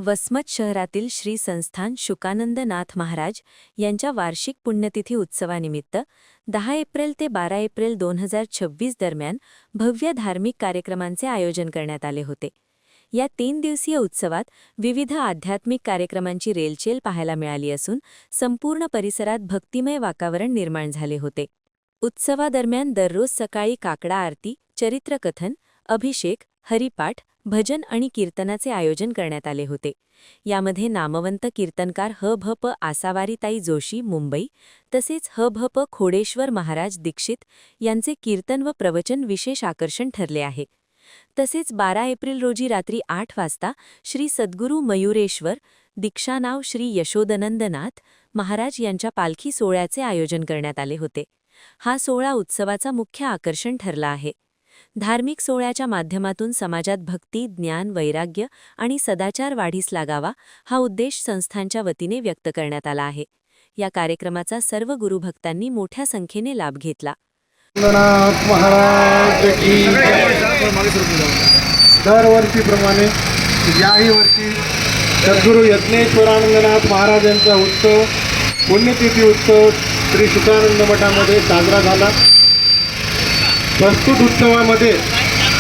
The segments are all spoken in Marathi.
वसमत शहरातील श्री संस्थान शुकानंद नाथ महाराज यांच्या वार्षिक पुण्यतिथी उत्सवानिमित्त 10 एप्रिल ते 12 एप्रिल 2026 दरम्यान भव्य धार्मिक कार्यक्रमांचे आयोजन करण्यात आले होते। या 3 दिवसीय उत्सवात विविध आध्यात्मिक कार्यक्रमांची रेलचेल पाहायला मिळाली असून संपूर्ण परिसरात भक्तिमय वातावरण निर्माण झाले होते। उत्सवादरम्यान दररोज सकाळी काकडा आरती, चरित्रकथन, अभिषेक, हरिपाठ, भजन आणि कीर्तनाचे आयोजन करण्यात आले होते। यामध्ये नामवंत कीर्तनकार ह.भ.प. आसावारीताई जोशी मुंबई तसेच ह.भ.प. खोडेश्वर महाराज दीक्षित यांचे कीर्तन व प्रवचन विशेष आकर्षण ठरले आहे। तसेच 12 एप्रिल रोजी रात्री 8 वाजता श्री सद्गुरू मयुरेश्वर दीक्षानाव श्री यशोदनंदनाथ महाराज यांच्या पालखी सोहळ्याचे आयोजन करण्यात आले होते। हा सोहळा उत्सवाचा मुख्य आकर्षण ठरला आहे। धार्मिक सोहळ्याच्या माध्यमातून समाजात भक्ती, ज्ञान, वैराग्य आणि सदाचार वाढीस लागावा हा उद्देश संस्थांच्या वतीने व्यक्त करण्यात आला आहे। या कार्यक्रमाचा सर्व गुरुभक्तांनी मोठ्या संख्येने लाभ घेतला। दरवर्षीप्रमाणे याही वर्षी सद्गुरू यज्ञेश्वरानंदनाथ महाराज यांचा उत्सव पुण्यतिथी उत्सव श्री शुकानंद मठामध्ये साजरा झाला। प्रस्तुत उत्सवामध्ये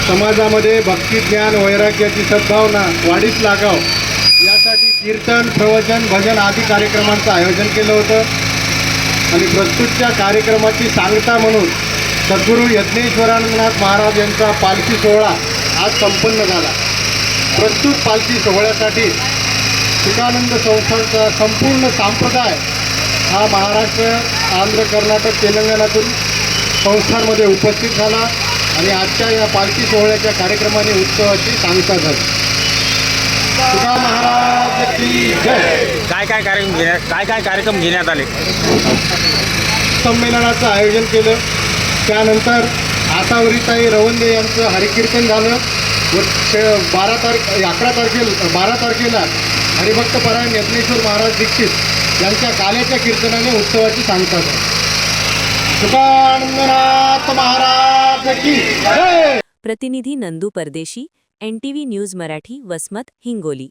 समाजामध्ये भक्ती, ज्ञान, वैराग्याची सद्भावना वाढीस लागाव यासाठी कीर्तन, प्रवचन, भजन आदी कार्यक्रमांचं आयोजन केलं होतं आणि प्रस्तुतच्या कार्यक्रमाची सांगता म्हणून सद्गुरू यज्ञेश्वरानंदनाथ महाराज यांचा पालखी सोहळा आज संपन्न झाला। प्रस्तुत पालखी सोहळ्यासाठी शुकानंद संस्थांचा संपूर्ण संप्रदाय हा महाराष्ट्र, आंध्र, कर्नाटक, तेलंगणातून संस्थांमध्ये उपस्थित झाला आणि आजच्या या पालखी सोहळ्याच्या कार्यक्रमाने उत्सवाची सांगता झाली। तुका महाराज की जय। काय कार्यक्रम घेण्यात आले? संमेलनाचं आयोजन केलं, त्यानंतर आसावरीताई रवंदे यांचं हरिकीर्तन झालं व 12 तारखेला हरिभक्त परायण यज्ञेश्वर महाराज दीक्षित यांच्या काल्याच्या कीर्तनाने उत्सवाची सांगता झाली। शुकानंदनाथ महाराज की जय। प्रतिनिधी नंदू परदेशी, NTV न्यूज मराठी, वसमत, हिंगोली।